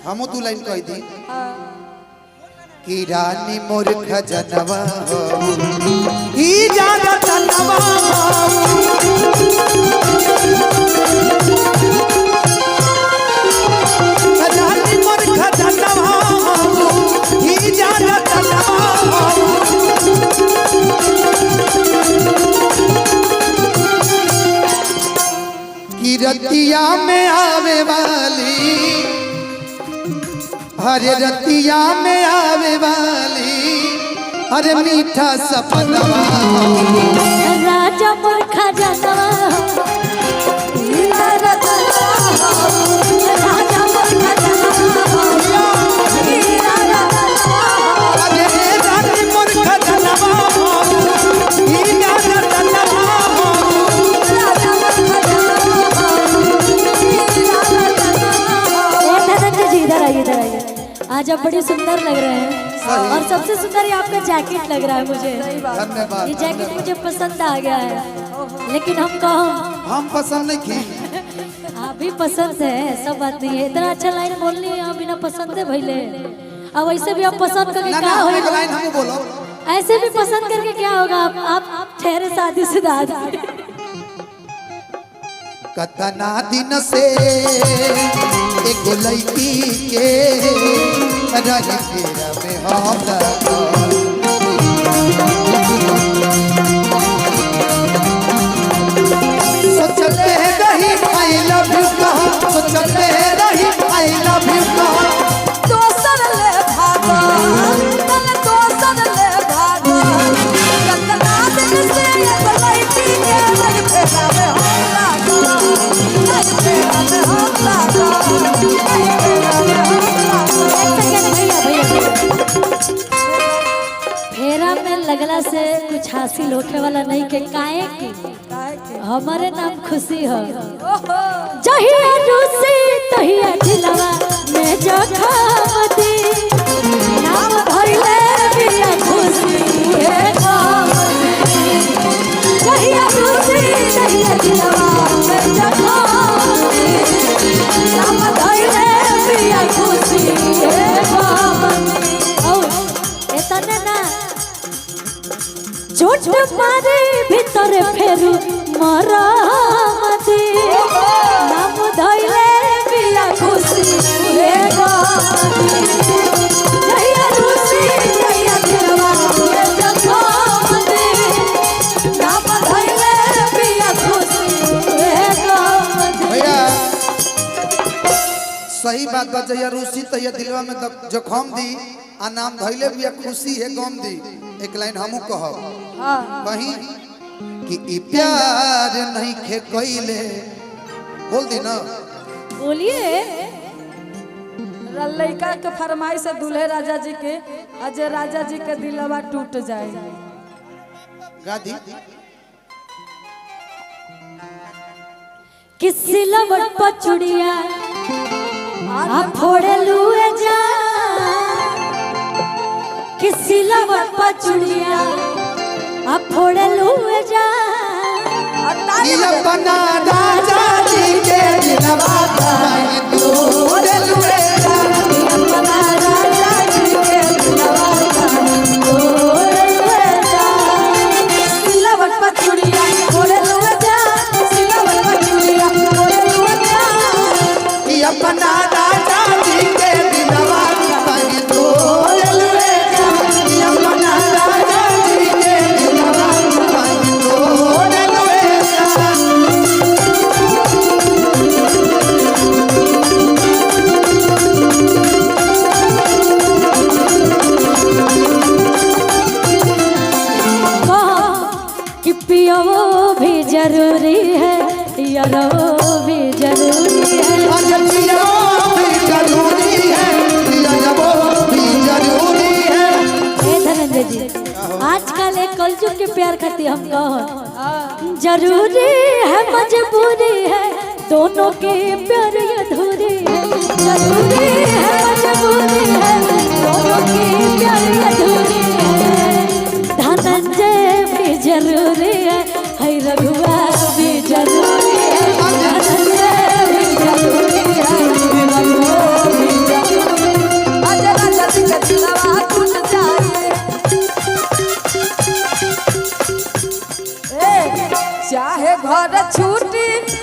हम तू लाइन कह दी कि रानी मोर खजनवा हो ही जागा तनवा रानी मोर खजनवा ही जागा तनवा कि रतिया में आवे वाली हरे रतिया में आवे वाली हरे मीठा सपनवा राजा मोर खजनवा राजा मोर खजनवा अरे रानी मोर खजनवा आज आप बड़ी सुंदर लग रहे हैं और सबसे सुंदर ये आपका जैकेट लग रहा है मुझे। धन्यवाद। ये जैकेट मुझे पसंद आ गया है, लेकिन हम पसंद नहीं की आप भी पसंद है, सब बात नहीं है। इतना अच्छा लाइन बोलनी है आप बिना पसंद है भैले। अब ऐसे भी आप पसंद करके क्या होगा, लाइन हम बोलो ऐसे भी पसंद करके क्या होगा। आप ठहरे शादीशुदा कतना दिन से एक लड़की के रही फेरा में हम सोचते रही आई लव यू कहा, सोचते रही आई लव यू कहा। दोसर ले भागा तन दोसर ले भागा कतना दिन से एक लड़की के रही फेरा में हम लागा नहीं फेरा में हम लागा नहीं फेरा में हम फेरा में लगला से कुछ हासिल होने वाला नहीं के काहे की हमारे नाम खुशी हो जहिया रूसी तहिया दिलवा में जखमती नाम भइले बिया खुशी है जहिया रूसी तहिया दिलवा में जखमती नाम भइले बिया खुशी है ओ एतने ना झूठ मारे भीतर फेरू मरामती नाम धइले बिया खुशी हेगा जहिया खुशी जहिया दिलवा में जखमती नाम धइले बिया खुशी हेगा। भैया सही बात बा, जहिया रूसी तहिया दिलवा में जखम दी आ नाम धइले बिया खुशी है गम दी। एक लाइन हमू कहब कहीं कि ई प्यार नहीं खे कइले बोल दी ना। बोलिए लड़का के फरमाइश से दूल्हे राजा जी के अजय राजा जी के दिलवा टूट जाए गादी किसी लवट पचुड़िया आप फोड़े लुए जा किसी लवट पचुड़िया आप फोड़े लुए जा अपना राजा जी के दिलवा में दूर लुए जा अपना राजा जी के दिलवा में दूर लुए जा सिलवट पचुड़िया फोड़े लुए जा सिलवट पचुड़िया फोड़े लुए जा अपना राजा जी के दिलवा में दूर लुए जा अपना राजा जी के दिलवा में दूर लुए जा। कि पियो भी जरूरी है यारो भी जरूरी है पियो भी जरूरी है यारो भी जरूरी है। हे धनंजय जी आजकल एक कलयुग के प्यार खातिर हम कहो जरूरी है मजबूरी है दोनों के प्यार अधूरी है जरूरी है मजबूरी है दोनों के प्यार अधूरी है धनंजय भी जरूरी है रघुआ भी जरूरी है धनंजय भी जरूरी है रघुआ भी जरूरी घर छूटी